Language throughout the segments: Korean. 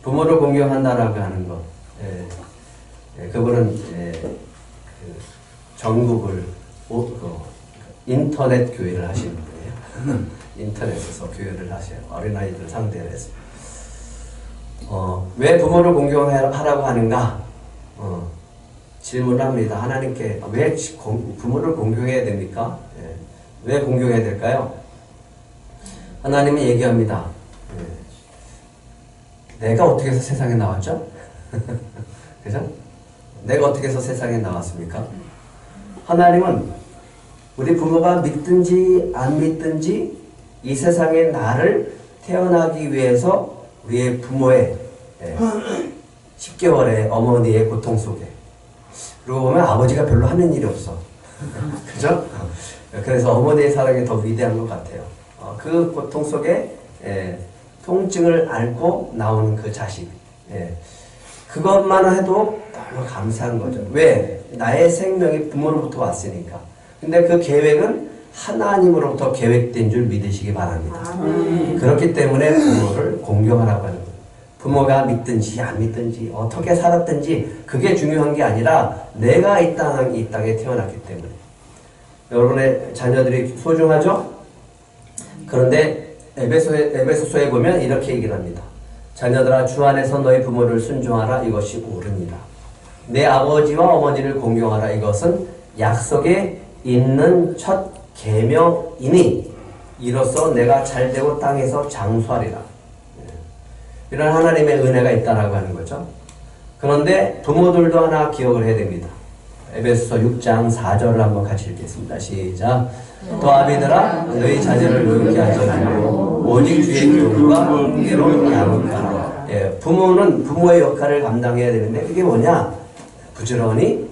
부모를 공경한다라고 하는 것. 그분은 그 전국을 인터넷 교회를 하시는 분이에요. 인터넷에서 교회를 하셔요. 어린아이들 상대로 해서. 왜 부모를 공경하라고 하는가? 질문을 합니다. 하나님께 왜 부모를 공경해야 됩니까? 왜 공경해야 될까요? 하나님은 얘기합니다. 내가 어떻게 해서 세상에 나왔죠? 그죠? 내가 어떻게 해서 세상에 나왔습니까? 하나님은 우리 부모가 믿든지 안 믿든지 이 세상에 나를 태어나기 위해서 우리의 부모의 10개월의 어머니의 고통 속에, 그러고 보면 아버지가 별로 하는 일이 없어. 그죠? 그래서 어머니의 사랑이 더 위대한 것 같아요. 그 고통 속에 통증을 앓고 나온 그 자식. 그것만 해도 너무 감사한 거죠. 왜? 나의 생명이 부모로부터 왔으니까. 근데 그 계획은 하나님으로부터 계획된 줄 믿으시기 바랍니다. 그렇기 때문에 부모를 공경하라고 하는 거예요. 부모가 믿든지 안 믿든지 어떻게 살았든지 그게 중요한 게 아니라 내가 이 땅에 태어났기 때문에. 여러분의 자녀들이 소중하죠? 그런데 에베소서에 보면 이렇게 얘기를 합니다. 자녀들아, 주 안에서 너희 부모를 순종하라. 이것이 옳으니라. 내 아버지와 어머니를 공경하라. 이것은 약속에 있는 첫 계명이니 이로써 내가 잘되고 땅에서 장수하리라. 이런 하나님의 은혜가 있다라고 하는 거죠. 그런데 부모들도 하나 기억을 해야 됩니다. 에베소서 6장 4절을 한번 같이 읽겠습니다. 시작. 또 아비들아, 너희 자녀를 노엽게 하지 말고 오직 주의 교훈과 은혜로 양육하라. 부모는 부모의 역할을 감당해야 되는데 그게 뭐냐? 부지런히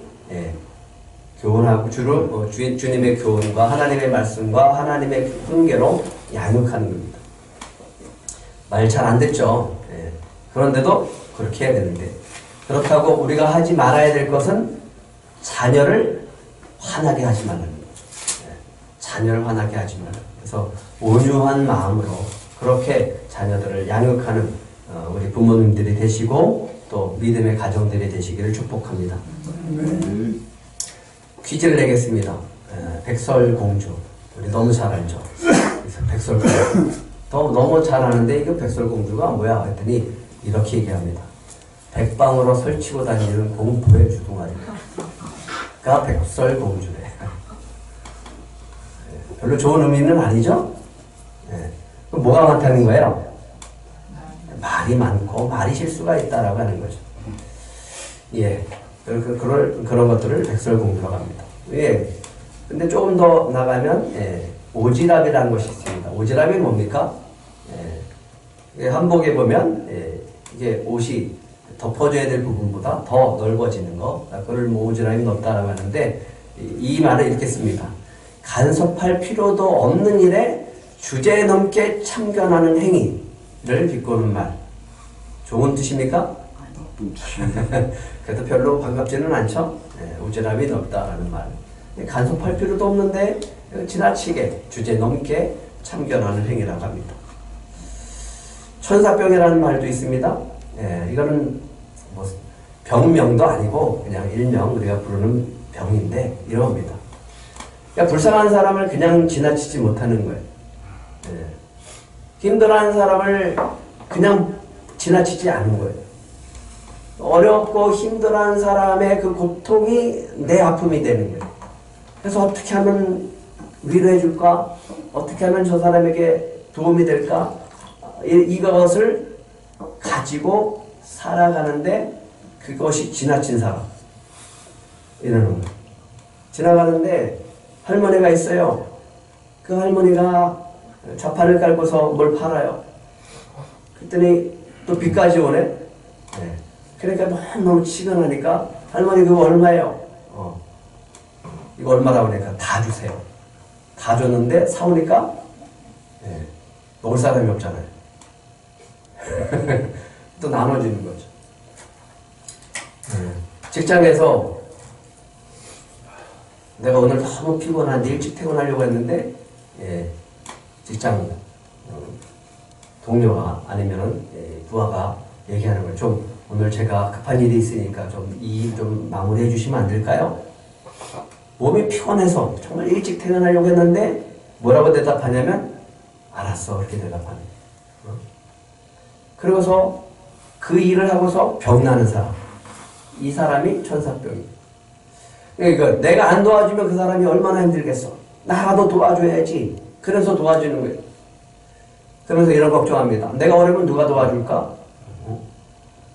교훈하고 주님의 교훈과 하나님의 말씀과 하나님의 훈계로 양육하는 겁니다. 말 잘 안 듣죠. 그런데도 그렇게 해야 되는데, 그렇다고 우리가 하지 말아야 될 것은 자녀를 화나게 하지 말라는 거예요. 자녀를 화나게 하지 말라. 그래서 온유한 마음으로 그렇게 자녀들을 양육하는 우리 부모님들이 되시고 또 믿음의 가정들이 되시기를 축복합니다. 퀴즈를 내겠습니다. 백설공주. 우리 너무 잘 알죠? 백설공주. 너무 잘 아는데 이거 백설공주가 뭐야? 했더니 이렇게 얘기합니다. 백방으로 설치고 다니는 공포의 주둥아리가 백설공주래. 별로 좋은 의미는 아니죠? 그럼 뭐가 많다는 거예요? 말이 많고 말이 실수가 있다라고 하는 거죠. 그런 것들을 백설공주라고 합니다. 근데 조금 더 나가면 오지랖이라는 것이 있습니다. 오지랖이 뭡니까? 한복에 보면 이게 옷이 덮어줘야 될 부분보다 더 넓어지는 거, 그걸 오지랖이 넓다라고 하는데 이 말을 이렇게 씁니다. 간섭할 필요도 없는 일에 주제넘게 참견하는 행위를 비꼬는 말. 좋은 뜻입니까? 그래도 별로 반갑지는 않죠? 오지랖이 넓다라는 말. 간섭할 필요도 없는데 지나치게 주제넘게 참견하는 행위라고 합니다. 천사병이라는 말도 있습니다. 이거는 뭐 병명도 아니고 그냥 일명 우리가 부르는 병인데 이럽니다. 그러니까 불쌍한 사람을 그냥 지나치지 못하는 거예요. 힘들어하는 사람을 그냥 지나치지 않는 거예요. 어렵고 힘들어하는 사람의 그 고통이 내 아픔이 되는 거예요. 그래서 어떻게 하면 위로해 줄까? 어떻게 하면 저 사람에게 도움이 될까? 이것을 가지고 살아가는데 그것이 지나친 사람. 이러는 거예요. 지나가는데 할머니가 있어요. 그 할머니가 좌판을 깔고서 뭘 팔아요. 그랬더니 또 비까지 오네. 그러니까 너무 치근하니까 할머니 그거 얼마예요? 이거 얼마라고 그러니까 다 주세요. 다 줬는데 사오니까 먹을 사람이 없잖아요. 또 나눠주는 거죠. 직장에서 내가 오늘 너무 피곤한데 일찍 퇴근하려고 했는데 직장 동료가 아니면은 부하가 얘기하는 거예요. 좀 오늘 제가 급한 일이 있으니까 좀 이 일 좀 마무리해 주시면 안 될까요? 몸이 피곤해서 정말 일찍 퇴근하려고 했는데 뭐라고 대답하냐면 알았어 이렇게 대답하는 거예요. 그러고서 그 일을 하고서 병나는 사람, 이 사람이 천사병이에요. 그러니까 내가 안 도와주면 그 사람이 얼마나 힘들겠어. 나라도 도와줘야지. 그래서 도와주는 거예요. 그러면서 이런 걱정합니다. 내가 어려우면 누가 도와줄까?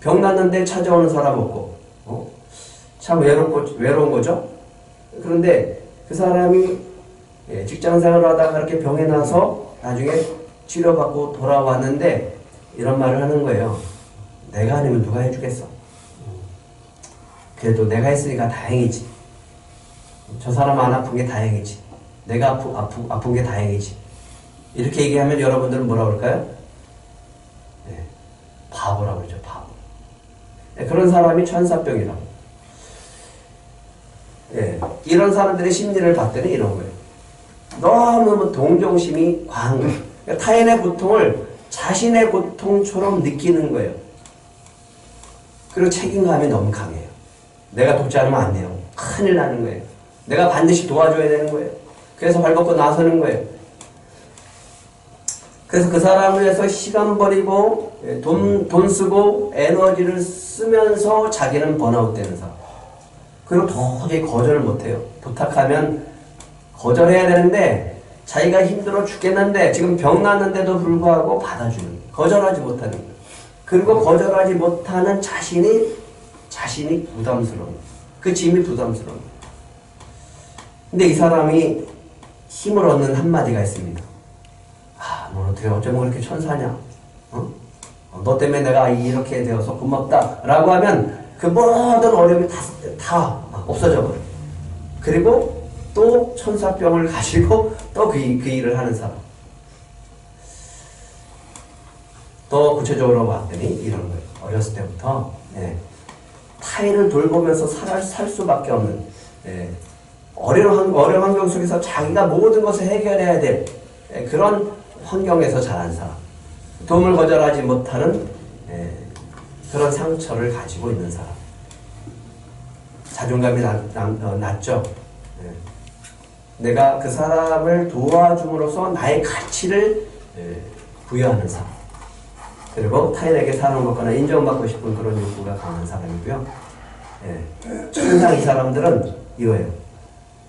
병 났는데 찾아오는 사람 없고, 참 외로운 거죠. 그런데 그 사람이 직장생활을 하다가 그렇게 병에 나서 나중에 치료받고 돌아왔는데 이런 말을 하는 거예요. 내가 아니면 누가 해주겠어. 그래도 내가 했으니까 다행이지. 저 사람 안 아픈 게 다행이지. 내가 아픈 게 다행이지. 이렇게 얘기하면 여러분들은 뭐라 그럴까요? 네, 바보라고 그러죠. 바보. 네, 그런 사람이 천사병이라고. 네, 이런 사람들의 심리를 봤더니 이런 거예요. 너무 동정심이 과한 거예요. 그러니까 타인의 고통을 자신의 고통처럼 느끼는 거예요. 그리고 책임감이 너무 강해요. 내가 돕지 않으면 안 돼요. 큰일 나는 거예요. 내가 반드시 도와줘야 되는 거예요. 그래서 발벗고 나서는 거예요. 그래서 그 사람을 위해서 시간 버리고 돈 쓰고 에너지를 쓰면서 자기는 번아웃 되는 사람. 그리고 도저히 거절을 못해요. 부탁하면 거절해야 되는데 자기가 힘들어 죽겠는데 지금 병 났는데도 불구하고 받아주는 거예요. 거절하지 못하는 거예요. 그리고 거절하지 못하는 자신이 부담스러운 거예요. 그 짐이 부담스러운 거예요. 근데 이 사람이 힘을 얻는 한마디가 있습니다. 너 어떻게 어쩌면 그렇게 천사냐? 너 때문에 내가 이렇게 되어서 고맙다 라고 하면 그 모든 어려움이 다 없어져 버려요. 그리고 또 천사병을 가지고 또 그 일을 하는 사람. 또 구체적으로 봤더니 이런 거예요. 어렸을 때부터 타인을 돌보면서 살 수밖에 없는 어려운 환경 속에서 자기가 모든 것을 해결해야 될 그런 환경에서 자란 사람. 도움을 거절하지 못하는 그런 상처를 가지고 있는 사람. 자존감이 낮죠. 내가 그 사람을 도와줌으로써 나의 가치를 부여하는 사람. 그리고 타인에게 사랑받거나 인정받고 싶은 그런 욕구가 강한 사람이고요. 항상 이 사람들은 이거예요.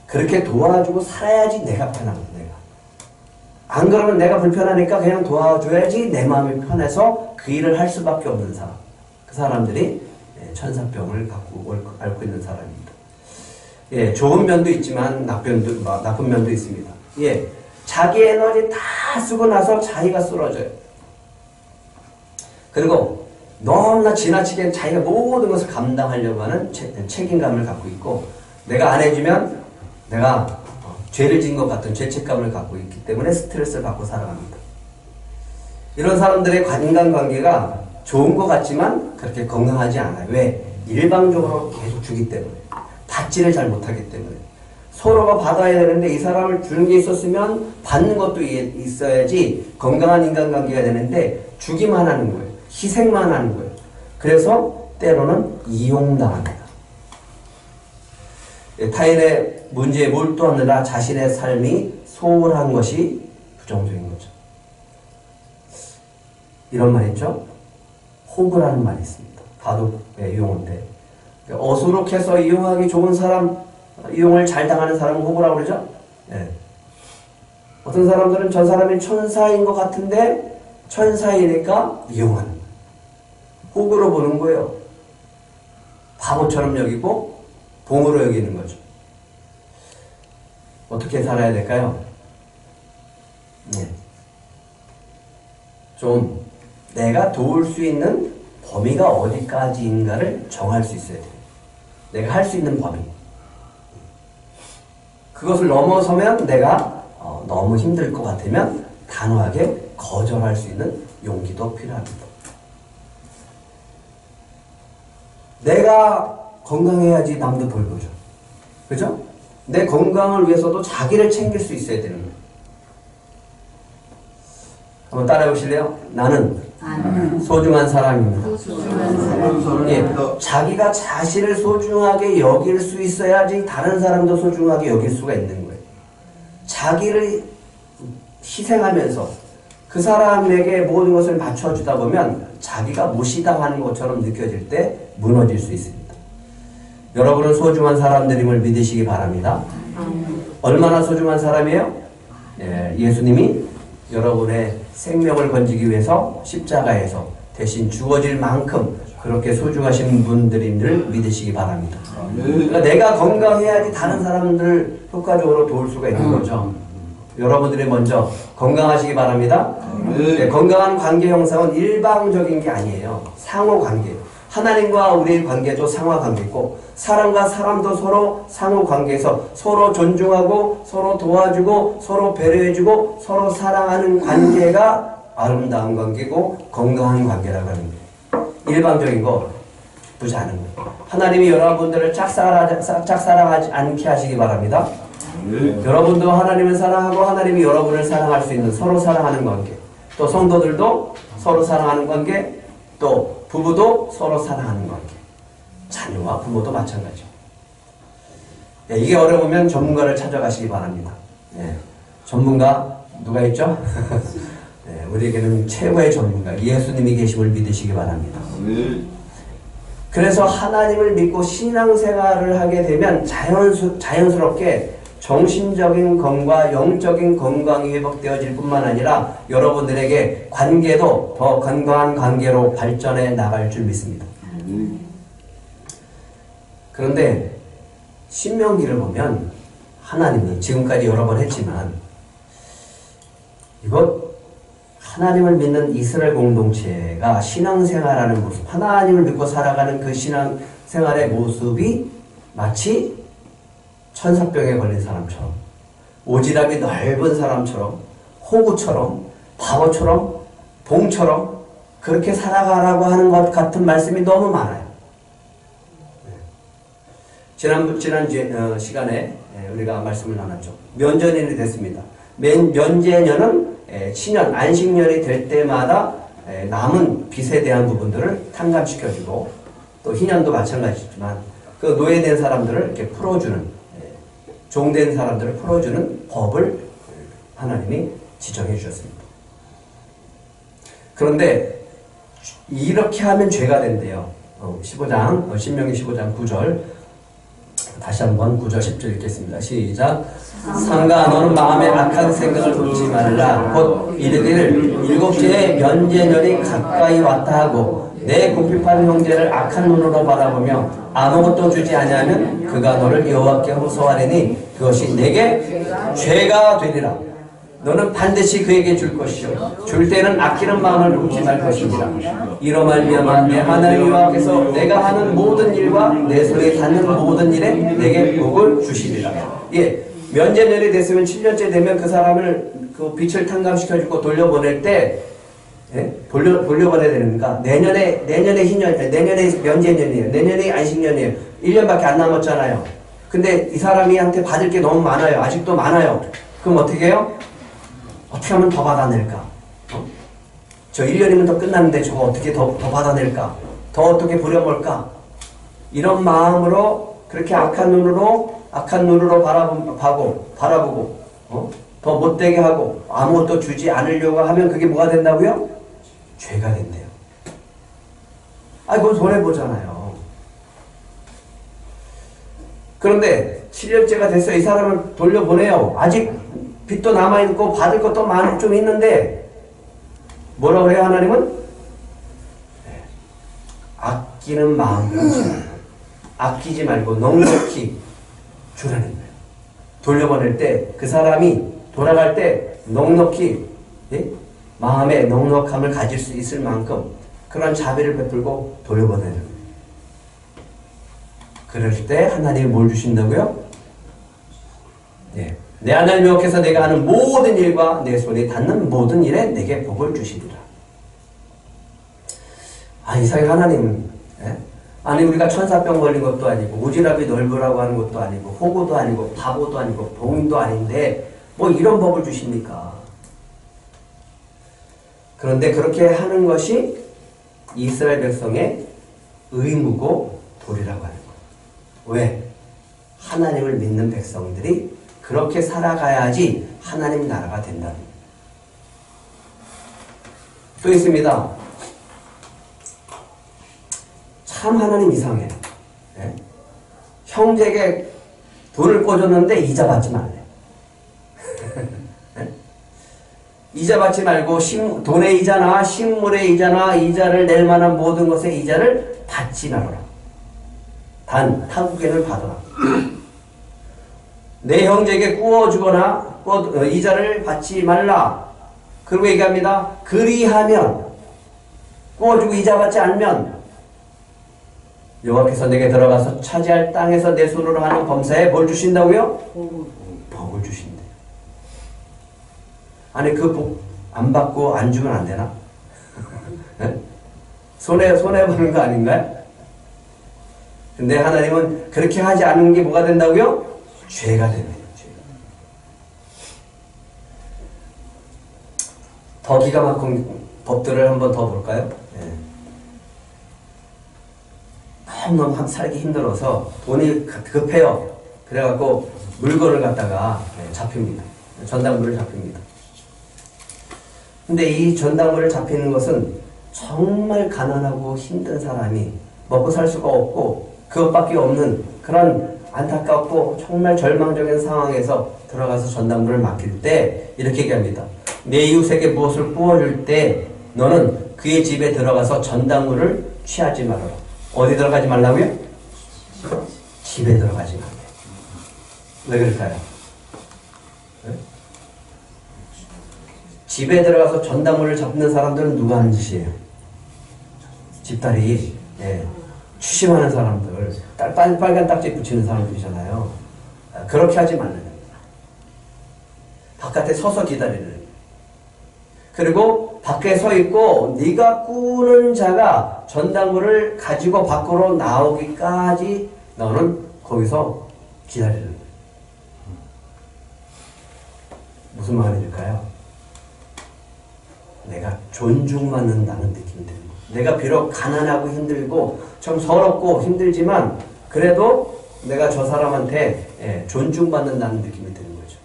그렇게 도와주고 살아야지 내가 편하고 내가. 안 그러면 내가 불편하니까 그냥 도와줘야지 내 마음이 편해서 그 일을 할 수밖에 없는 사람. 그 사람들이 천사병을 앓고 있는 사람입니다. 좋은 면도 있지만 나쁜 면도 있습니다. 자기 에너지 다 쓰고 나서 자기가 쓰러져요. 그리고 너무나 지나치게 자기가 모든 것을 감당하려고 하는 책임감을 갖고 있고, 내가 안 해주면 내가 죄를 지은 것 같은 죄책감을 갖고 있기 때문에 스트레스를 받고 살아갑니다. 이런 사람들의 인간관계가 좋은 것 같지만 그렇게 건강하지 않아요. 왜? 일방적으로 계속 주기 때문에. 받지를 잘 못하기 때문에. 서로가 받아야 되는데 이 사람을 주는 게 있었으면 받는 것도 있어야지 건강한 인간관계가 되는데 주기만 하는 거예요. 희생만 하는 거예요. 그래서 때로는 이용당합니다. 타인의 문제에 몰두하느라 자신의 삶이 소홀한 것이 부정적인 거죠. 이런 말 있죠? 호구라는 말이 있습니다. 바둑의 용어인데 어수룩해서 이용하기 좋은 사람, 이용을 잘 당하는 사람은 호구라고 그러죠? 어떤 사람들은 저 사람이 천사인 것 같은데 천사이니까 이용하는 거예요. 호구로 보는 거예요. 바보처럼 여기고 봉으로 여기는 거죠. 어떻게 살아야 될까요? 좀 내가 도울 수 있는 범위가 어디까지인가를 정할 수 있어야 돼요. 내가 할 수 있는 범위. 그것을 넘어서면 내가 너무 힘들 것 같으면 단호하게 거절할 수 있는 용기도 필요합니다. 내가 건강해야지 남도 돌보죠. 그죠? 내 건강을 위해서도 자기를 챙길 수 있어야 되는 거예요. 한번 따라해 보실래요? 나는 소중한 사람입니다. 예, 자기가 자신을 소중하게 여길 수 있어야지 다른 사람도 소중하게 여길 수가 있는 거예요. 자기를 희생하면서 그 사람에게 모든 것을 맞춰주다 보면 자기가 무시당하는 것처럼 느껴질 때 무너질 수 있습니다. 여러분은 소중한 사람들임을 믿으시기 바랍니다. 얼마나 소중한 사람이에요? 예, 예수님이 여러분의 생명을 건지기 위해서 십자가에서 대신 죽어질 만큼 그렇게 소중하신 분들임을 믿으시기 바랍니다. 그러니까 내가 건강해야지 다른 사람들을 효과적으로 도울 수가 있는 거죠. 여러분들이 먼저 건강하시기 바랍니다. 네, 건강한 관계 형성은 일방적인 게 아니에요. 상호관계. 하나님과 우리의 관계도 상호관계고 사람과 사람도 서로 상호관계에서 서로 존중하고 서로 도와주고 서로 배려해주고 서로 사랑하는 관계가 아름다운 관계고 건강한 관계라고 하는 거예요. 일방적인 거 보지 않은 거예요. 하나님이 여러분들을 짝사랑하지 않게 하시기 바랍니다. 여러분도 하나님을 사랑하고 하나님이 여러분을 사랑할 수 있는 서로 사랑하는 관계, 또 성도들도 서로 사랑하는 관계, 또 부부도 서로 사랑하는 관계, 자녀와 부모도 마찬가지죠. 네, 이게 어려우면 전문가를 찾아가시기 바랍니다. 네, 전문가 누가 있죠? 네, 우리에게는 최고의 전문가 예수님이 계심을 믿으시기 바랍니다. 그래서 하나님을 믿고 신앙생활을 하게 되면 자연스럽게 정신적인 건강과 영적인 건강이 회복되어질 뿐만 아니라 여러분들에게 관계도 더 건강한 관계로 발전해 나갈 줄 믿습니다. 그런데 신명기를 보면 하나님이 지금까지 여러 번 했지만 이것 하나님을 믿는 이스라엘 공동체가 신앙생활하는 모습, 하나님을 믿고 살아가는 그 신앙생활의 모습이 마치 천사병에 걸린 사람처럼, 오지랖이 넓은 사람처럼, 호구처럼, 바보처럼, 봉처럼 그렇게 살아가라고 하는 것 같은 말씀이 너무 많아요. 지난 시간에 우리가 말씀을 나눴죠. 면제년이 됐습니다. 면제년은 신년, 안식년이 될 때마다 남은 빚에 대한 부분들을 탕감시켜주고 또 희년도 마찬가지지만 그 노예된 사람들을 이렇게 풀어주는 종된 사람들을 풀어주는 법을 하나님이 지정해 주셨습니다. 그런데 이렇게 하면 죄가 된대요. 15장, 신명기 15장 9절 다시 한번 9절 10절 읽겠습니다. 시작. 상가 너는 마음에 악한 생각을 돋지 말라. 곧 이르기를 일곱째의 면제년이 가까이 왔다 하고 내 궁핍한 형제를 악한 눈으로 바라보며 아무것도 주지 아니하면 그가 너를 여호와께 호소하리니 그것이 내게 죄가 되리라. 너는 반드시 그에게 줄 것이요 줄 때는 아끼는 마음을 놓지 말 것이니라. 이로 말미암아 내 하나님 여호와께서 내가 하는 모든 일과 내 손에 닿는 모든 일에 내게 복을 주시리라. 예, 면제년이 됐으면 7년째 되면 그 사람을 그 빚을 탕감시켜주고 돌려보낼 때 돌려보내야 되니까 내년에 희년, 내년에 면제년이에요. 내년에 안식년이에요. 1년밖에 안 남았잖아요. 근데 이 사람이한테 받을 게 너무 많아요. 아직도 많아요. 그럼 어떻게 해요? 어떻게 하면 더 받아낼까? 저 1년이면 더 끝났는데 저거 어떻게 더 받아낼까? 더 어떻게 부려볼까? 이런 마음으로 그렇게 악한 눈으로 바라보고 더 못되게 하고 아무것도 주지 않으려고 하면 그게 뭐가 된다고요? 죄가 된대요. 그건 손해보잖아요. 그런데 7년째가 됐어요. 이 사람을 돌려보내요. 아직 빚도 남아있고 받을 것도 좀 있는데 뭐라고 그래요? 하나님은? 아끼는 마음으로 아끼지 말고 넉넉히 주라는 거예요. 돌려보낼 때 그 사람이 돌아갈 때 넉넉히 마음의 넉넉함을 가질 수 있을 만큼 그런 자비를 베풀고 돌려보내는 거예요. 그럴 때 하나님이 뭘 주신다고요? 내 하나님 여호와께서 내가 하는 모든 일과 내 손에 닿는 모든 일에 내게 복을 주시리라. 이상하게 하나님, 아니 우리가 천사병 걸린 것도 아니고 오지랖이 넓으라고 하는 것도 아니고 호구도 아니고 바보도 아니고 봉인도 아닌데 뭐 이런 법을 주십니까? 그런데 그렇게 하는 것이 이스라엘 백성의 의무고 도리라고 하는 거예요. 왜? 하나님을 믿는 백성들이 그렇게 살아가야지 하나님 나라가 된다는 거예요. 또 있습니다. 참 하나님 이상해요. 네? 형제에게 돈을 꿔줬는데 이자 받지 말래. 네? 이자 받지 말고 돈의 이자나 식물의 이자나 이자를 낼 만한 모든 것의 이자를 받지 말아라. 단 타국에는 받아라. 내 형제에게 꾸어주거나 이자를 받지 말라. 그리고 얘기합니다. 그리하면 꾸어주고 이자 받지 않으면 여호와께서 내게 들어가서 차지할 땅에서 내 손으로 하는 범사에 뭘 주신다고요? 복을 주신대요. 아니 그 복 안 받고 안 주면 안 되나? 손해보는 거 아닌가요? 근데 하나님은 그렇게 하지 않은 게 뭐가 된다고요? 죄가 됩니다. 죄가. 더 기가 막힌 법들을 한번 더 볼까요? 네. 너무 살기 힘들어서 돈이 급해요. 그래갖고 물건을 갖다가 잡힙니다. 전당물을 잡힙니다. 근데 이 전당물을 잡히는 것은 정말 가난하고 힘든 사람이 먹고 살 수가 없고 그것밖에 없는 그런 안타깝고 정말 절망적인 상황에서 들어가서 전당물을 맡길 때 이렇게 얘기합니다. 내 이웃에게 무엇을 부어줄 때 너는 그의 집에 들어가서 전당물을 취하지 말아라. 어디 들어가지 말라고요? 집에 들어가지 말아요. 왜 그럴까요? 네? 집에 들어가서 전당물을 잡는 사람들은 누가 하는 짓이에요? 집다리 추심하는 사람들, 빨간 딱지 붙이는 사람들이잖아요. 그렇게 하지 말라는 겁니다. 바깥에 서서 기다리는. 그리고 밖에 서 있고 네가 꾸는 자가 전당물을 가지고 밖으로 나오기까지 너는 거기서 기다리는 거예요. 무슨 말일까요? 내가 존중받는다는 느낌이 드는 거예요. 내가 비록 가난하고 힘들고 좀 서럽고 힘들지만 그래도 내가 저 사람한테 존중받는다는 느낌이 드는 거죠.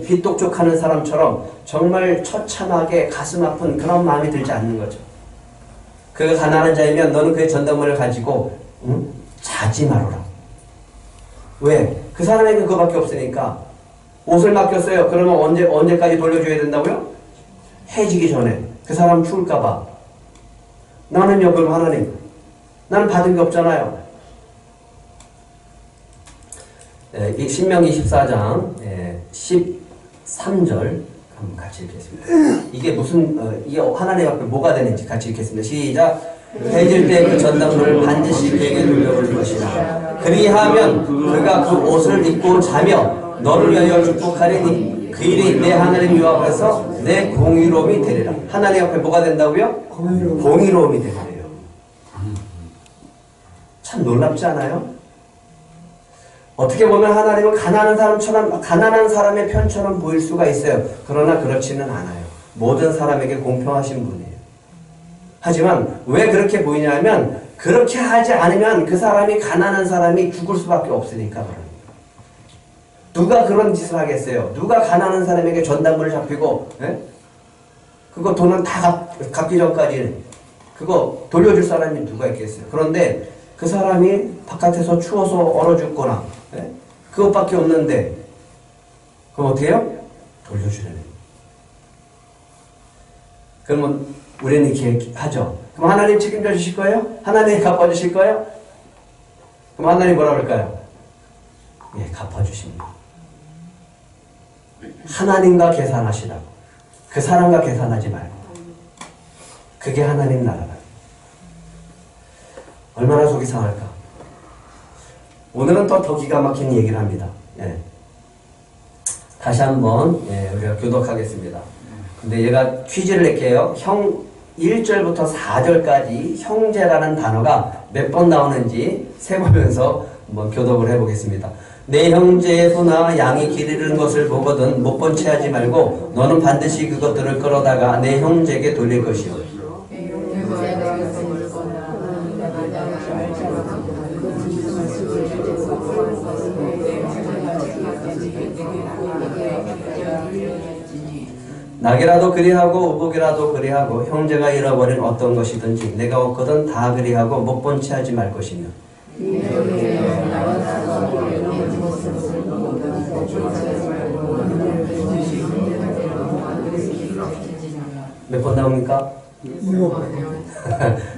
빚독촉하는 사람처럼 정말 처참하게 가슴 아픈 그런 마음이 들지 않는 거죠. 그가 가난한 자이면 너는 그의 전당물을 가지고 자지 말아라. 왜? 그 사람에게 그거밖에 없으니까. 옷을 맡겼어요. 그러면 언제까지 돌려줘야 된다고요? 해지기 전에. 그 사람 추울까봐. 나는요, 그럼 하나님. 나는 받은 게 없잖아요. 이 신명기 14장 13절 한번 같이 읽겠습니다. 이게 무슨 이게 하나님 앞에 뭐가 되는지 같이 읽겠습니다. 시작. 해질 때 그 전당물을 반드시 그에게 돌려올 것이라. 그리하면 그가 그 옷을 입고 자며 너를 위하여 축복하리니 그 일이 내 하나님 여호와 앞에서 내 공의로움이 되리라. 하나님 앞에 뭐가 된다고요? 공의로움이 되리래요. 참 놀랍지 않아요? 어떻게 보면 하나님은 가난한 사람의 편처럼 보일 수가 있어요. 그러나 그렇지는 않아요. 모든 사람에게 공평하신 분이에요. 하지만 왜 그렇게 보이냐면 그렇게 하지 않으면 그 사람이 가난한 사람이 죽을 수밖에 없으니까 그래요. 누가 그런 짓을 하겠어요? 누가 가난한 사람에게 전당물을 잡히고 그거 돈은 다 갚기 전까지 그거 돌려줄 사람이 누가 있겠어요? 그런데 그 사람이 바깥에서 추워서 얼어 죽거나 그것밖에 없는데 그럼 어떻게 해요? 돌려주려는. 그러면 우리는 이렇게 하죠. 그럼 하나님 책임져 주실 거예요? 하나님 갚아주실 거예요? 그럼 하나님 뭐라 그럴까요? 예, 갚아주십니다. 하나님과 계산하시라고. 그 사람과 계산하지 말고. 그게 하나님 나라다. 얼마나 속이 상할까? 오늘은 또 더 기가 막힌 얘기를 합니다. 예. 다시 한번 우리가 교독하겠습니다. 근데 얘가 퀴즈를 낼게요. 1절부터 4절까지 형제라는 단어가 몇 번 나오는지 세보면서 한번 교독을 해보겠습니다. 내 형제의 소나 양이 길 잃은 것을 보거든 못 본 채 하지 말고 너는 반드시 그것들을 끌어다가 내 형제에게 돌릴 것이요. 낙이라도 그리하고 의복이라도 그리하고 형제가 잃어버린 어떤 것이든지 내가 얻거든 다 그리하고 못 본 채 하지 말 것이며. 몇 번 나옵니까? 7번.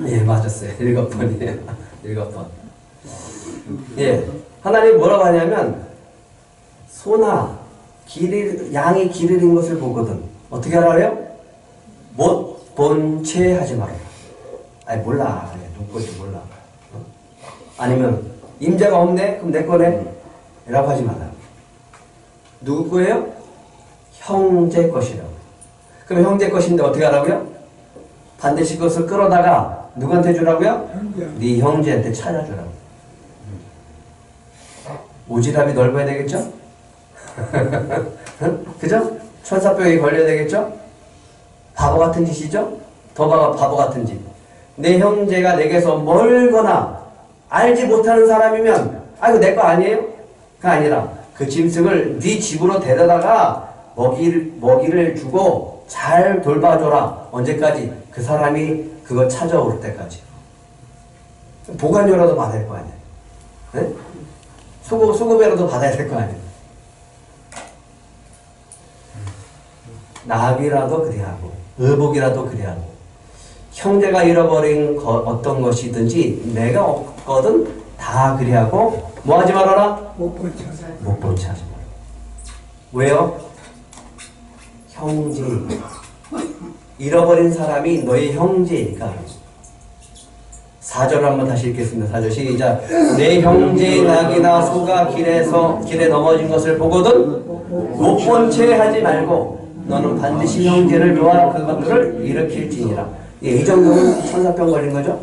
예, 맞았어요. 7번이에요. 7번. 예, 하나님 뭐라고 하냐면 소나 양이 길 잃은 것을 보거든 어떻게 하라고요? 못 본 채 하지 말아라. 아니 몰라. 누구 건지 몰라. 아니면 임자가 없네? 그럼 내 거네? 라고 하지 말라. 누구 거예요? 형제 것이라고. 그럼 형제 것인데 어떻게 하라고요? 반드시 그것을 끌어다가 누구한테 주라고요? 네 형제한테 찾아주라고. 오지랖이 넓어야 되겠죠? 그죠? 천사병이 걸려야 되겠죠? 바보 같은 짓이죠? 더 바보 같은 짓. 내 형제가 내게서 멀거나 알지 못하는 사람이면 이거 내 거 아니에요? 그게 아니라 그 짐승을 네 집으로 데려다가 먹이를 주고 잘 돌봐줘라. 언제까지? 그 사람이 그거 찾아올 때까지. 보관료라도 받을 거 아니에요? 네? 소금이라도 받아야 될 거 아니에요? 낙이라도 그리하고 의복이라도 그리하고 형제가 잃어버린 어떤 것이든지 내가 얻거든 다 그리하고 뭐 하지 말아라? 못 본 채 하지 말아라. 왜요? 형제이니까. 잃어버린 사람이 너의 형제니까. 4절 한번 다시 읽겠습니다. 4절 시작. 내 형제의 낙이나 소가 길에 넘어진 것을 보거든 못 본 채 하지 말고 너는 반드시 형제를 도와 그것들을 일으킬지니라. 예, 이 정도는 천사병 걸린 거죠?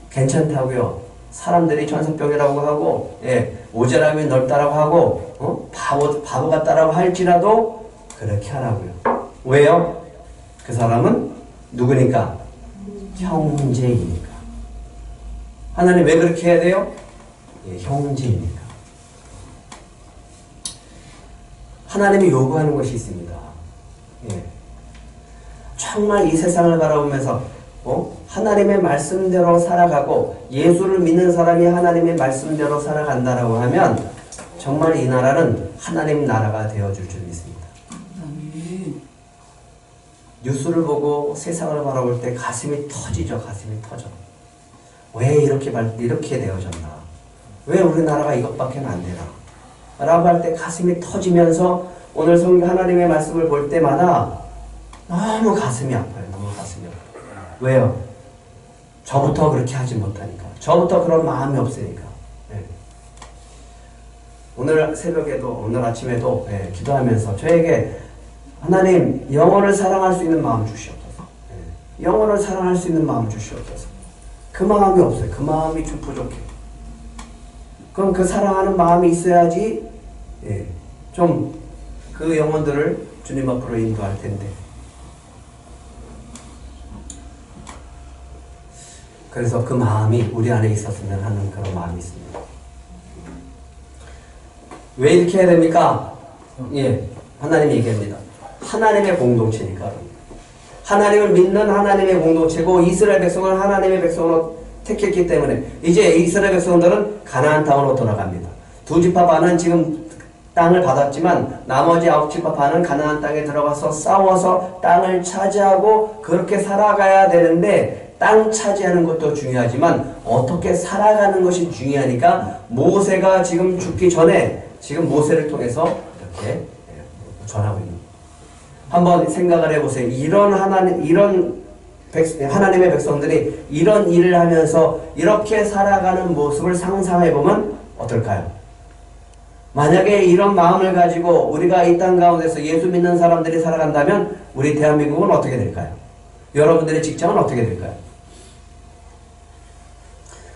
괜찮다고요. 사람들이 천사병이라고 하고, 예, 오지랖이 넓다라고 하고, 바보 같다라고 할지라도 그렇게 하라고요. 왜요? 그 사람은 누구니까? 형제이니까. 하나님 왜 그렇게 해야 돼요? 예, 형제이니까. 하나님이 요구하는 것이 있습니다. 예. 정말 이 세상을 바라보면서 하나님의 말씀대로 살아가고 예수를 믿는 사람이 하나님의 말씀대로 살아간다라고 하면 정말 이 나라는 하나님 나라가 되어줄 줄 믿습니다. 뉴스를 보고 세상을 바라볼 때 가슴이 터지죠. 가슴이 터져. 왜 이렇게 되어졌나? 왜 우리나라가 이것밖에 안 되나? 라고 할 때 가슴이 터지면서 오늘 성경 하나님의 말씀을 볼 때마다 너무 가슴이 아파요. 너무 가슴이 아파요. 왜요? 저부터 그렇게 하지 못하니까. 저부터 그런 마음이 없으니까. 네. 오늘 새벽에도 오늘 아침에도 기도하면서 저에게 하나님 영혼을 사랑할 수 있는 마음 주시옵소서. 영혼을 사랑할 수 있는 마음 주시옵소서. 그 마음이 없어요. 그 마음이 좀 부족해요. 그럼 그 사랑하는 마음이 있어야지 좀 그 영혼들을 주님 앞으로 인도할 텐데. 그래서 그 마음이 우리 안에 있었으면 하는 그런 마음이 있습니다. 왜 이렇게 해야 됩니까? 예, 하나님이 얘기합니다. 하나님의 공동체니까. 하나님을 믿는 하나님의 공동체고 이스라엘 백성을 하나님의 백성으로 택했기 때문에 이제 이스라엘 백성들은 가나안 땅으로 돌아갑니다. 두 지파 반은 지금 땅을 받았지만 나머지 9지파 반은 가나안 땅에 들어가서 싸워서 땅을 차지하고 그렇게 살아가야 되는데 땅 차지하는 것도 중요하지만 어떻게 살아가는 것이 중요하니까 모세가 지금 죽기 전에 지금 모세를 통해서 이렇게 전하고 있는 거예요. 한번 생각을 해보세요. 하나님의 백성들이 이런 일을 하면서 이렇게 살아가는 모습을 상상해보면 어떨까요? 만약에 이런 마음을 가지고 우리가 이 땅 가운데서 예수 믿는 사람들이 살아간다면 우리 대한민국은 어떻게 될까요? 여러분들의 직장은 어떻게 될까요?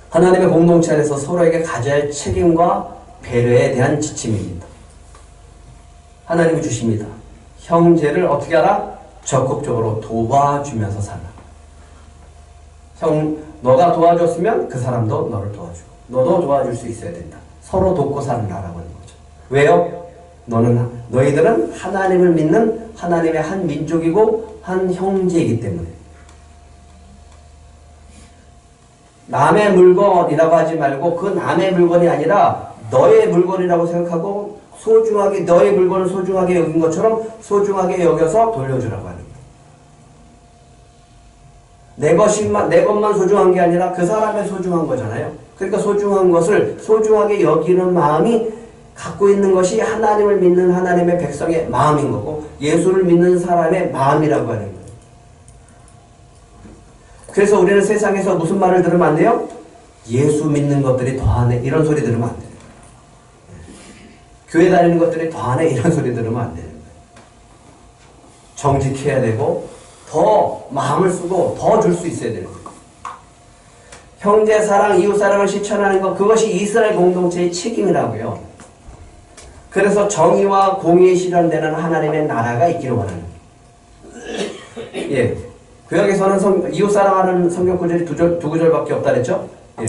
하나님의 공동체 안에서 서로에게 가져야 할 책임과 배려에 대한 지침입니다. 하나님이 주십니다. 형제를 어떻게 하라? 적극적으로 도와주면서 살라. 너가 도와줬으면 그 사람도 너를 도와주고 너도 도와줄 수 있어야 된다. 서로 돕고 살라라고 하는 거죠. 왜요? 너희들은 하나님을 믿는 하나님의 한 민족이고 한 형제이기 때문에. 남의 물건이라고 하지 말고 그 남의 물건이 아니라 너의 물건이라고 생각하고 소중하게 너의 물건을 소중하게 여긴 것처럼 소중하게 여겨서 돌려주라고 하는 거예요. 내 것만 소중한 게 아니라 그 사람의 소중한 거잖아요. 그러니까 소중한 것을 소중하게 여기는 마음이 갖고 있는 것이 하나님을 믿는 하나님의 백성의 마음인 거고 예수를 믿는 사람의 마음이라고 하는 거예요. 그래서 우리는 세상에서 무슨 말을 들으면 안 돼요? 예수 믿는 것들이 더하네 이런 소리 들으면 안 돼요. 교회 다니는 것들이 더하네 이런 소리 들으면 안 되는 거예요. 정직해야 되고 더 마음을 쓰고 더 줄 수 있어야 되는 거예요. 형제사랑, 이웃사랑을 실천하는 것 그것이 이스라엘 공동체의 책임이라고요. 그래서 정의와 공의에 실현되는 하나님의 나라가 있기를 원하는 거예요. 예. 구약에서는 이웃사랑하는 성경 구절이 두 구절밖에 없다 그랬죠? 예.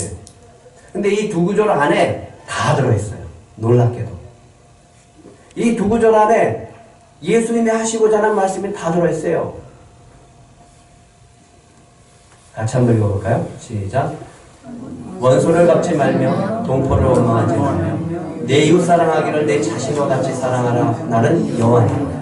근데 이 두 구절 안에 다 들어있어요. 놀랍게도. 이 두 구절 안에 예수님이 하시고자 하는 말씀이 다 들어있어요. 같이 한번 읽어볼까요? 시작. 원수를 갚지 말며 동포를 원망하지 말며 내 이웃 사랑하기를 내 자신과 같이 사랑하라. 나는 여호와니라.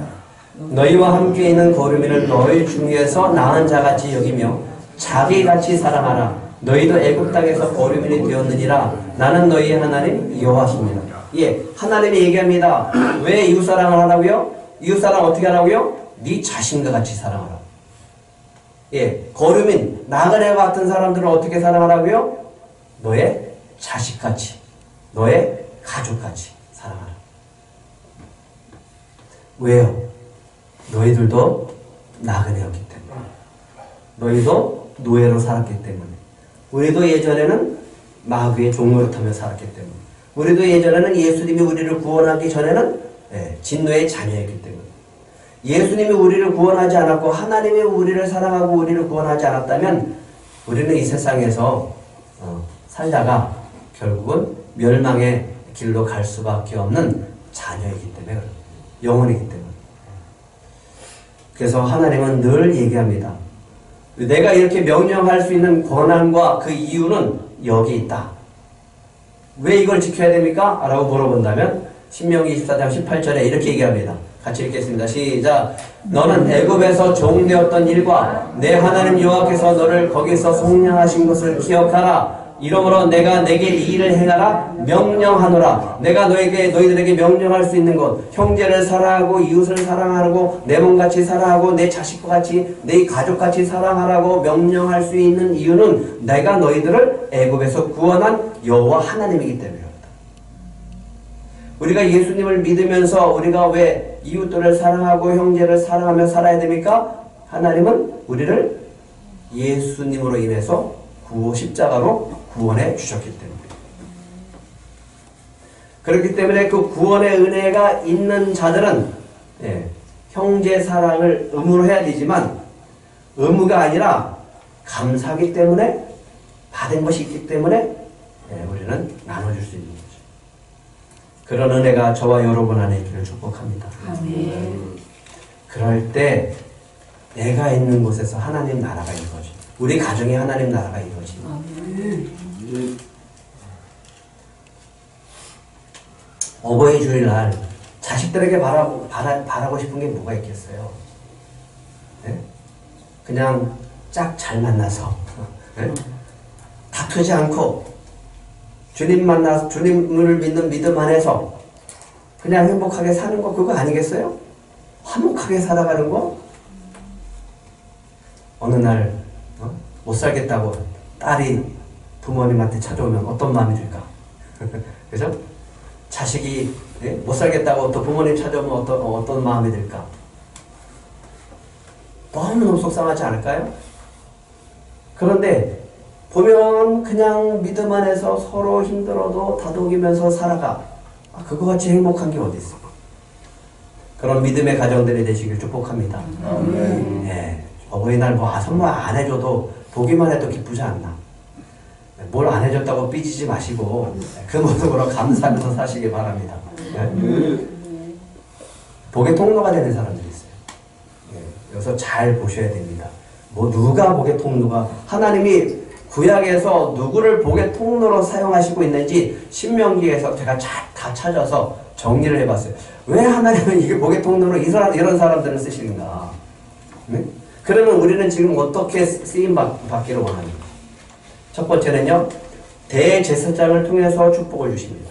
너희와 함께 있는 거류민을 너희 중에서 나은 자같이 여기며 자기같이 사랑하라. 너희도 애굽 땅에서 거류민이 되었느니라. 나는 너희의 하나님 여호와십니다. 예, 하나님이 얘기합니다. 왜 이웃 사랑을 하라고요? 이웃 사랑 어떻게 하라고요? 네 자신과 같이 사랑하라. 예, 거류민, 나그네와 같은 사람들을 어떻게 사랑하라고요? 너의 자식같이, 너의 가족같이 사랑하라. 왜요? 너희들도 나그네였기 때문에. 너희도 노예로 살았기 때문에. 우리도 예전에는 마귀의 종노릇하며 살았기 때문에. 우리도 예전에는 예수님이 우리를 구원하기 전에는 진노의 자녀였기 때문에. 예수님이 우리를 구원하지 않았고 하나님이 우리를 사랑하고 우리를 구원하지 않았다면 우리는 이 세상에서 살다가 결국은 멸망의 길로 갈 수밖에 없는 자녀이기 때문에 영혼이기 때문에. 그래서 하나님은 늘 얘기합니다. 내가 이렇게 명령할 수 있는 권한과 그 이유는 여기 있다. 왜 이걸 지켜야 됩니까? 라고 물어본다면 신명기 24장 18절에 이렇게 얘기합니다. 같이 읽겠습니다. 시작. 너는 애굽에서 종되었던 일과 내 하나님 여호와께서 너를 거기서 속량하신 것을 기억하라. 이러므로 내가 내게 이 일을 행하라 명령하노라. 내가 너희들에게 명령할 수 있는 것, 형제를 사랑하고 이웃을 사랑하고 내 몸같이 사랑하고 내 자식과 같이 내 가족같이 사랑하라고 명령할 수 있는 이유는 내가 너희들을 애굽에서 구원한 여호와 하나님이기 때문이다. 우리가 예수님을 믿으면서 우리가 왜 이웃들을 사랑하고 형제를 사랑하며 살아야 됩니까? 하나님은 우리를 예수님으로 인해서 십자가로 구원해 주셨기 때문에. 그렇기 때문에 그 구원의 은혜가 있는 자들은 형제 사랑을 의무로 해야 되지만 의무가 아니라 감사하기 때문에 받은 것이 있기 때문에 우리는 나눠줄 수 있는 거죠. 그런 은혜가 저와 여러분 안에 있기를 축복합니다. 아멘. 그럴 때 내가 있는 곳에서 하나님 나라가 이루어져. 우리 가정에 하나님 나라가 이루어집니다. 어버이 주일날 자식들에게 바라고 싶은 게 뭐가 있겠어요? 네? 그냥 짝 잘 만나서 네? 다투지 않고 주님을 믿는 믿음 안에서 그냥 행복하게 사는 거 그거 아니겠어요? 화목하게 살아가는 거? 어느 날 못 살겠다고 딸이 부모님한테 찾아오면 어떤 마음이 들까? 그죠? 자식이 못 살겠다고 또 부모님 찾아오면 어떤 마음이 들까? 너무너무 속상하지 않을까요? 그런데 보면 그냥 믿음 안에서 서로 힘들어도 다독이면서 살아가. 그거 같이 행복한 게 어디 있어? 그런 믿음의 가정들이 되시길 축복합니다. 네, 어버이날 선물 안 해줘도 보기만 해도 기쁘지 않나? 뭘 안 해줬다고 삐지지 마시고 그 모습으로 감사하면서 사시기 바랍니다. 네? 복의 통로가 되는 사람들이 있어요. 네, 여기서 잘 보셔야 됩니다. 누가 복의 통로가, 하나님이 구약에서 누구를 복의 통로로 사용하시고 있는지 신명기에서 제가 다 찾아서 정리를 해봤어요. 왜 하나님은 이게 복의 통로로 이런 사람들을 쓰시는가? 네? 그러면 우리는 지금 어떻게 쓰임 받기를 원합니까? 첫 번째는요, 대제사장을 통해서 축복을 주십니다.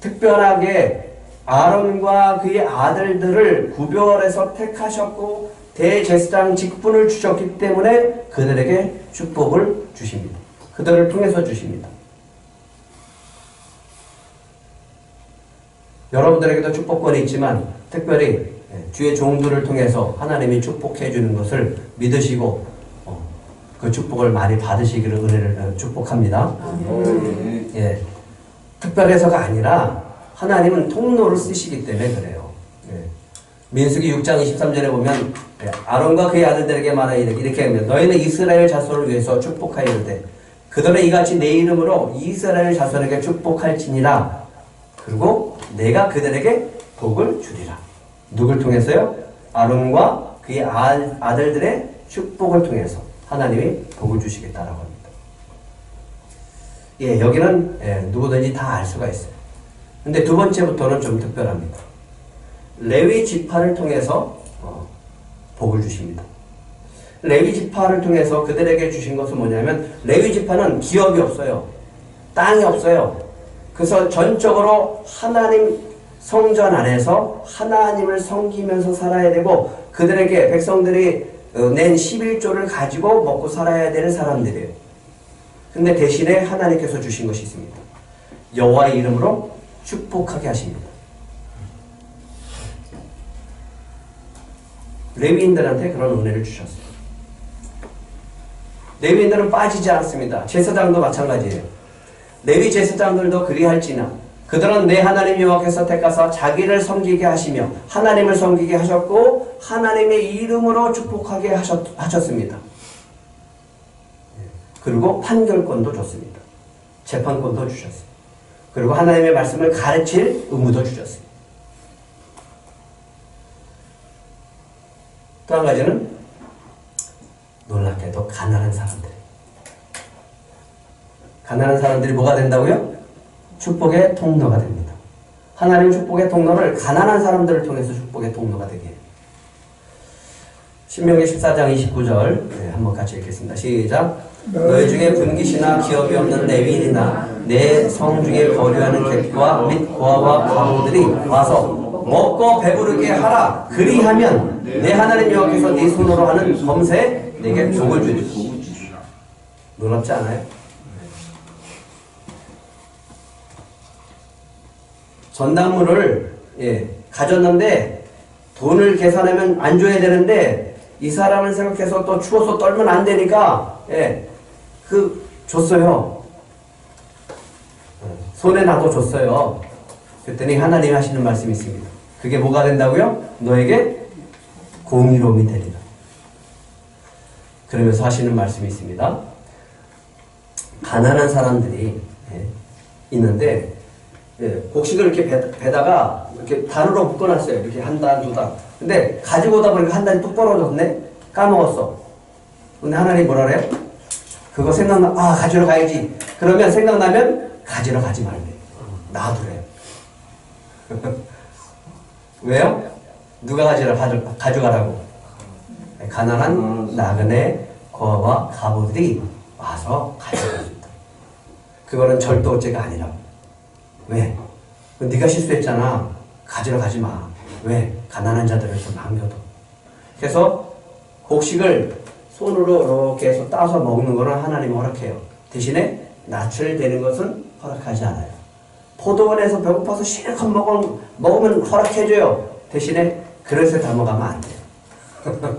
특별하게 아론과 그의 아들들을 구별해서 택하셨고 대제사장 직분을 주셨기 때문에 그들에게 축복을 주십니다. 그들을 통해서 주십니다. 여러분들에게도 축복권이 있지만 특별히 주의 종들을 통해서 하나님이 축복해 주는 것을 믿으시고 그 축복을 많이 받으시기를 은혜를 축복합니다. 예, 특별해서가 아니라 하나님은 통로를 쓰시기 때문에 그래요. 예. 민수기 6장 23절에 보면 아론과 그의 아들들에게 말하이되 이렇게 하면 너희는 이스라엘 자손을 위해서 축복하여되 그들은 이같이 내 이름으로 이스라엘 자손에게 축복할지니라. 그리고 내가 그들에게 복을 주리라. 누굴 통해서요? 아론과 그의 아들들의 축복을 통해서 하나님이 복을 주시겠다라고 합니다. 예, 여기는 누구든지 다 알 수가 있어요. 근데 두 번째부터는 좀 특별합니다. 레위 지파를 통해서 복을 주십니다. 레위 지파를 통해서 그들에게 주신 것은 뭐냐면 레위 지파는 기업이 없어요. 땅이 없어요. 그래서 전적으로 하나님 성전 안에서 하나님을 섬기면서 살아야 되고 그들에게 백성들이 낸 11조를 가지고 먹고 살아야 되는 사람들이에요. 근데 대신에 하나님께서 주신 것이 있습니다. 여호와의 이름으로 축복하게 하십니다. 레위인들한테 그런 은혜를 주셨어요. 레위인들은 빠지지 않습니다. 제사장도 마찬가지예요. 레위 제사장들도 그리할지나 그들은 내 하나님 여호와께서 택하사 자기를 섬기게 하시며 하나님을 섬기게 하셨고 하나님의 이름으로 축복하게 하셨습니다. 그리고 판결권도 줬습니다. 재판권도 주셨습니다. 그리고 하나님의 말씀을 가르칠 의무도 주셨습니다. 또 한 가지는 놀랍게도 가난한 사람들. 가난한 사람들이 뭐가 된다고요? 축복의 통로가 됩니다. 하나님 축복의 통로를 가난한 사람들을 통해서 축복의 통로가 되게 해요. 신명기 14장 29절 한번 같이 읽겠습니다. 시작. 너희 중에 분깃이나 기업이 없는 레위인이나 내 성 중에 거류하는 객과 및 고아와 과부들이 와서 먹고 배부르게 하라. 그리하면 내 하나님 여호와께서 네 손으로 하는 범사에 내게 복을 주리라. 놀랍지 않아요? 전당물을 가졌는데 돈을 계산하면 안 줘야 되는데 이 사람을 생각해서 또 추워서 떨면 안 되니까 줬어요. 손에 놔도 줬어요. 그랬더니 하나님이 하시는 말씀이 있습니다. 그게 뭐가 된다고요? 너에게 공의로움이 되리라. 그러면서 하시는 말씀이 있습니다. 가난한 사람들이 있는데 곡식을 이렇게 배다가 이렇게 단으로 묶어놨어요. 이렇게 한 단, 두 단. 근데 가지고 오다 보니까 한 단이 뚝 떨어졌네? 까먹었어. 근데 하나님 뭐라 그래요? 그거 가지러 가야지. 그러면 생각나면 가지러 가지 말래. 놔두래요. 왜요? 누가 가져가라고? 가난한 나그네 고아와 가부들이 와서 가져갑니다. 그거는 절도죄가 아니라고. 왜? 네가 실수했잖아. 가지러 가지 마. 왜? 가난한 자들을 좀 남겨둬. 그래서 곡식을 손으로 이렇게 해서 따서 먹는 거는 하나님이 허락해요. 대신에 낯을 대는 것은 허락하지 않아요. 포도원에서 배고파서 실컷 먹으면 허락해줘요. 대신에 그릇에 담아가면 안 돼요.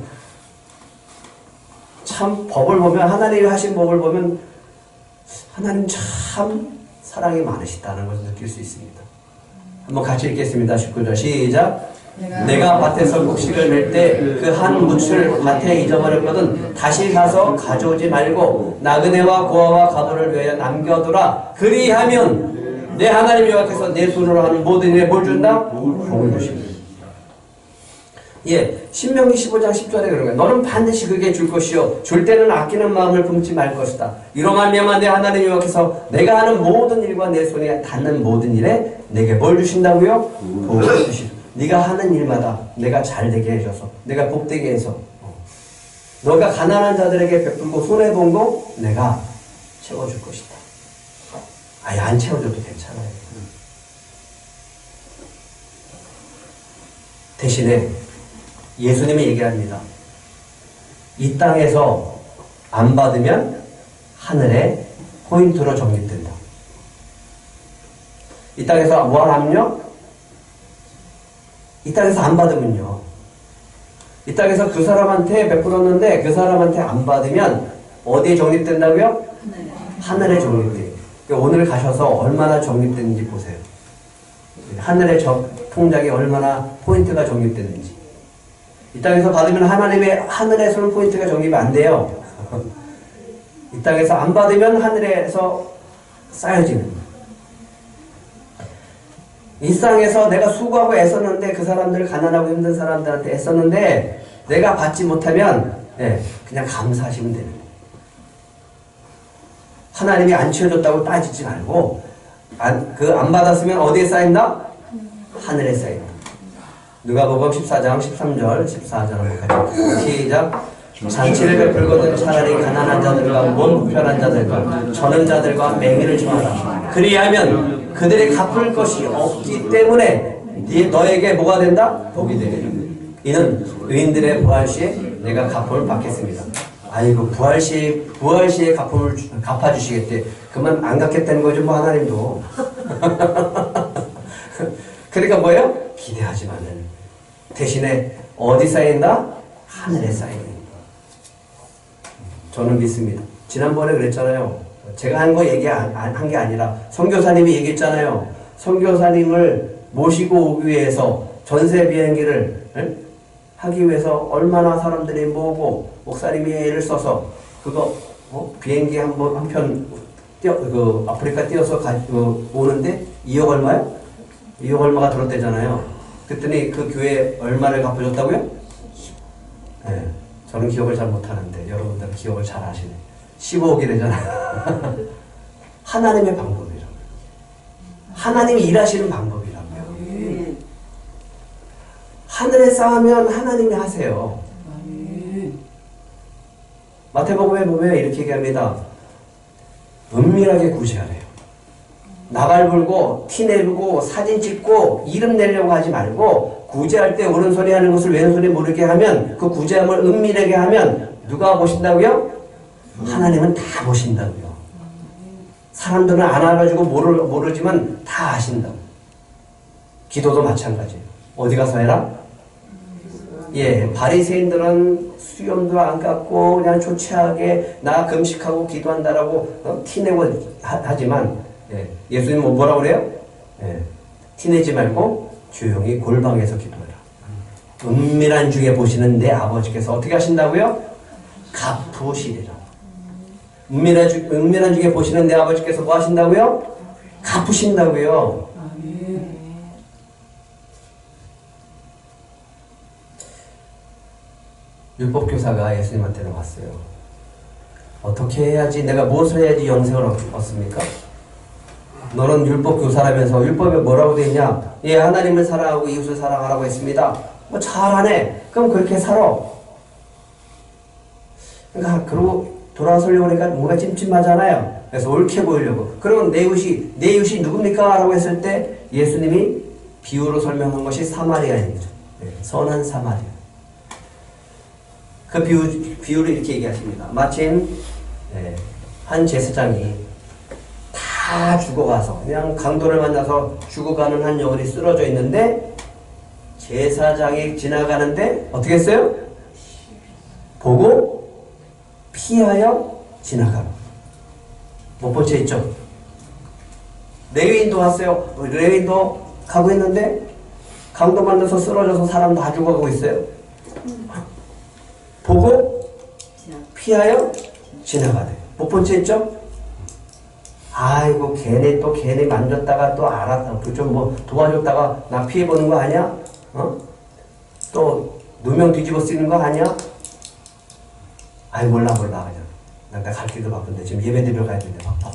참 법을 보면 하나님이 하신 법을 보면 하나님 참 사랑이 많으시다는 것을 느낄 수 있습니다. 한번 같이 읽겠습니다. 19절 시작. 내가 밭에서 곡식을 맬 때 그 한 묻을 밭에 잊어버렸거든 다시 가서 가져오지 말고 나그네와 고아와 가부를 위하여 남겨두라. 그리하면 내 하나님 여호와께서 내 손으로 하는 모든 일에 뭘 준다? 복을 주십니다. 예, 신명기 15장 10절에 그런 거예요. 너는 반드시 그에게 줄 것이요 줄 때는 아끼는 마음을 품지 말 것이다. 이로 말미암아 내 하나님 여호와께서 내가 하는 모든 일과 내 손에 닿는 모든 일에 내게 뭘 주신다고요? 복을 주시다. 네가 하는 일마다 내가 잘되게 해줘서 내가 복되게 해서 너가 가난한 자들에게 베풀고 손해본 거 내가 채워줄 것이다. 아예 안 채워줘도 괜찮아요. 대신에 예수님이 얘기합니다. 이 땅에서 안 받으면 하늘에 포인트로 적립된다. 이 땅에서 뭐 하면요? 이 땅에서 안 받으면요. 이 땅에서 그 사람한테 베풀었는데 그 사람한테 안 받으면 어디에 적립된다고요? 하늘에 적립돼요. 그러니까 오늘 가셔서 얼마나 적립됐는지 보세요. 하늘의 통장에 얼마나 포인트가 적립됐는지. 이 땅에서 받으면 하늘에서는 포인트가 적립이 안 돼요. 이 땅에서 안 받으면 하늘에서 쌓여지는. 일상에서 내가 수고하고 애썼는데 그 사람들 가난하고 힘든 사람들한테 애썼는데 내가 받지 못하면 그냥 감사하시면 되는 거예요. 하나님이 안 채워줬다고 따지지 말고 안 받았으면 어디에 쌓인다? 하늘에 쌓인다. 누가복음 14장 13절 14절 한번 같이 시작. 잔치를 베풀거든 차라리 가난한 자들과 몸 불편한 자들과 저는 자들과 맹인을 청하라. 그리하면 그들이 갚을 것이 없기 때문에 너에게 뭐가 된다? 복이 되리라. 이는 의인들의 부활시에 내가 갚음을 받겠습니다. 아이고 부활시에 갚음을 갚아주시겠대. 그만 안 갚겠다는 거죠 뭐 하나님도. 그러니까 뭐예요? 기대하지만은 대신에 어디 쌓인다? 하늘에 쌓인다. 저는 믿습니다. 지난번에 그랬잖아요. 제가 한 거 한 게 아니라 선교사님이 얘기했잖아요. 선교사님을 모시고 오기 위해서 전세 비행기를 하기 위해서 얼마나 사람들이 모으고 목사님이 애를 써서 그거 비행기 한 편 아프리카 띄어서 오는데 2억 얼마요? 2억 얼마가 들었대잖아요. 그랬더니 그 교회 얼마를 갚아줬다고요? 네, 저는 기억을 잘 못하는데 여러분들은 기억을 잘 하시네. 15억이 되잖아요. 하나님의 방법이라고요. 하나님이 일하시는 방법이라고요. 하늘에 쌓으면 하나님이 하세요. 마태복음에 보면 이렇게 얘기합니다. 은밀하게 구제하래요. 나발 불고 티 내고 사진 찍고 이름 내려고 하지 말고 구제할 때 오른손이 하는 것을 왼손이 모르게 하면 그 구제함을 은밀하게 하면 누가 보신다고요? 하나님은 다 보신다고요. 사람들은 안 알아주고 모르지만 다 아신다고. 기도도 마찬가지예요. 어디 가서 해라? 예, 바리새인들은 수염도 안 깎고 그냥 초췌하게 나 금식하고 기도한다라고 티내고 하지만 예수님은 뭐라고 그래요? 티내지 말고 조용히 골방에서 기도해라. 은밀한 중에 보시는 내 아버지께서 어떻게 하신다고요? 갚으시리라. 은밀한 중에 보시는 내 아버지께서 뭐 하신다고요? 갚으신다고요. 율법교사가 예수님한테는 왔어요. 어떻게 해야지, 내가 무엇을 해야지 영생을 얻습니까? 너는 율법교사라면서 율법에 뭐라고 되어 있냐? 예, 하나님을 사랑하고 이웃을 사랑하라고 했습니다. 뭐 잘하네. 그럼 그렇게 살아. 그러니까 그러고 돌아서려고 하니까 뭔가 찜찜하잖아요. 그래서 옳게 보이려고. 그러면 내 이웃이 누굽니까? 라고 했을 때 예수님이 비유로 설명한 것이 사마리아인이죠. 선한 사마리아. 그 비유를 이렇게 얘기하십니다. 마침 한 제사장이 다 죽어가서 그냥 강도를 만나서 죽어가는 한 영혼이 쓰러져 있는데 제사장이 지나가는데 어떻게 했어요? 보고 피하여 지나가고. 못 본 채 있죠? 레위인도 왔어요. 레위인도 가고 있는데 강도 만나서 쓰러져서 사람 다 죽어가고 있어요. 보고 피하여 지나가네. 못 본 채 있죠? 아이고 걔네 만졌다가 또 알았다. 좀 뭐 도와줬다가 나 피해보는 거 아니야? 또 누명 뒤집어 쓰는 거 아니야? 아이 몰라 그냥 나 갈 길도 바쁜데 지금 예배 드리러 가야 되는데 바빠.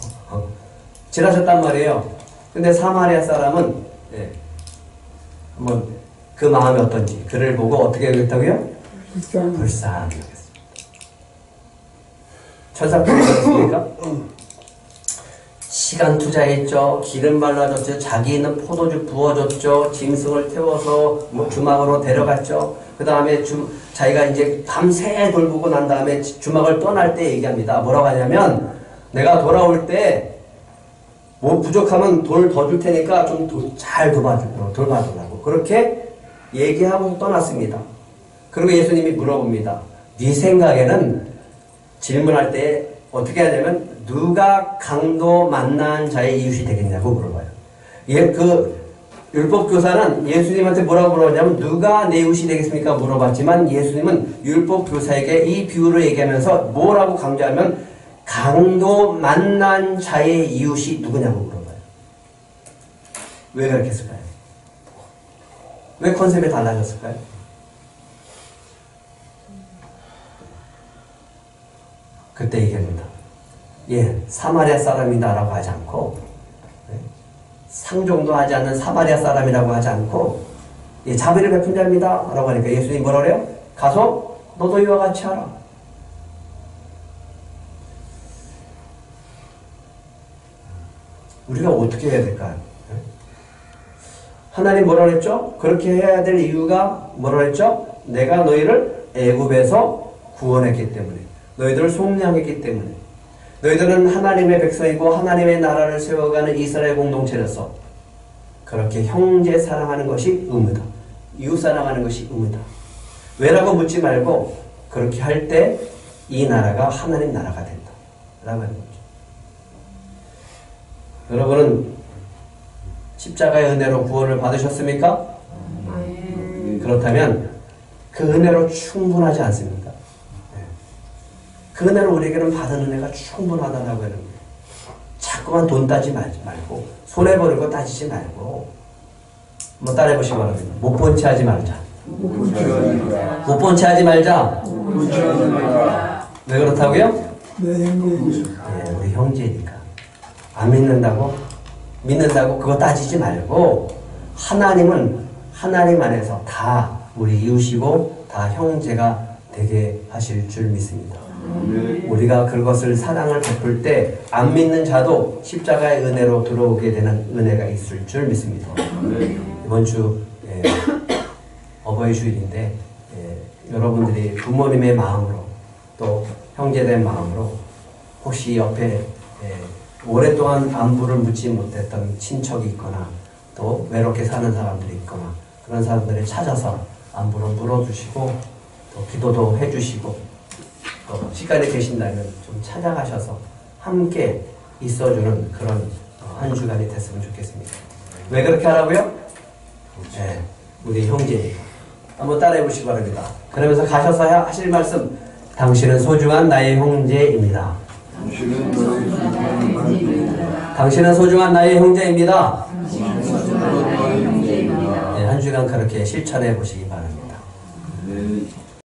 지나셨단 말이에요. 근데 사마리아 사람은 한번 그 마음이 어떤지 그를 보고 어떻게 여겼다고요? 불쌍히 여겼습니다. 천사님이었습니까? 시간 투자했죠. 기름 발라줬죠. 자기 있는 포도주 부어줬죠. 짐승을 태워서 주막으로 데려갔죠. 그 다음에 자기가 이제 밤새 돌보고 난 다음에 주막을 떠날 때 얘기합니다. 뭐라고 하냐면 내가 돌아올 때 뭐 부족하면 돌 더 줄 테니까 좀 잘 돌봐주라고 그렇게 얘기하고 떠났습니다. 그리고 예수님이 물어봅니다. 네 생각에는 질문할 때 어떻게 하냐면 누가 강도 만난 자의 이웃이 되겠냐고 물어봐요. 율법교사는 예수님한테 뭐라고 물어봤냐면 누가 내 이웃이 되겠습니까? 물어봤지만 예수님은 율법교사에게 이 비유를 얘기하면서 뭐라고 강조하면 강도 만난 자의 이웃이 누구냐고 물어봐요. 왜 그렇게 했을까요? 왜 컨셉이 달라졌을까요? 그때 얘기합니다. 사마리아 사람이다라고 하지 않고 상종도 하지 않는 사마리아 사람이라고 하지 않고 자비를 베푼 자입니다 라고 하니까 예수님이 뭐라 그래요? 가서 너도 이와 같이 하라. 우리가 어떻게 해야 될까요? 하나님 뭐라 그랬죠? 그렇게 해야 될 이유가 뭐라 그랬죠? 내가 너희를 애굽에서 구원했기 때문에 너희들을 속량했기 때문에 너희들은 하나님의 백성이고 하나님의 나라를 세워가는 이스라엘 공동체로서 그렇게 형제 사랑하는 것이 의무다. 이웃 사랑하는 것이 의무다. 왜라고 묻지 말고 그렇게 할 때 이 나라가 하나님 나라가 된다. 라고 하는 거죠. 여러분은 십자가의 은혜로 구원을 받으셨습니까? 그렇다면 그 은혜로 충분하지 않습니까? 그 은혜로 우리에게는 받은 은혜가 충분하다라고 하는 거예요. 자꾸만 돈 따지 말고 손해보는 거 따지지 말고 한번 따라해보시기 바랍니다. 못 본 채 하지 말자. 못 본 채 하지 말자. 왜 그렇다고요? 우리 형제니까. 안 믿는다고? 믿는다고 그거 따지지 말고 하나님은 하나님 안에서 다 우리 이웃이고 다 형제가 되게 하실 줄 믿습니다. 우리가 그것을 사랑을 베풀 때 안 믿는 자도 십자가의 은혜로 들어오게 되는 은혜가 있을 줄 믿습니다. 이번 주 어버이 주일인데 여러분들이 부모님의 마음으로 또 형제된 마음으로 혹시 옆에 오랫동안 안부를 묻지 못했던 친척이 있거나 또 외롭게 사는 사람들이 있거나 그런 사람들을 찾아서 안부를 물어주시고 또 기도도 해주시고 또 시간이 되신다면 좀 찾아가셔서 함께 있어주는 그런 한 주간이 됐으면 좋겠습니다. 왜 그렇게 하라고요? 우리 형제니까. 한번 따라해 보시기 바랍니다. 그러면서 가셔서 하실 말씀, 당신은 소중한 나의 형제입니다. 당신은 소중한 나의 형제입니다. 한 주간 그렇게 실천해 보시기 바랍니다.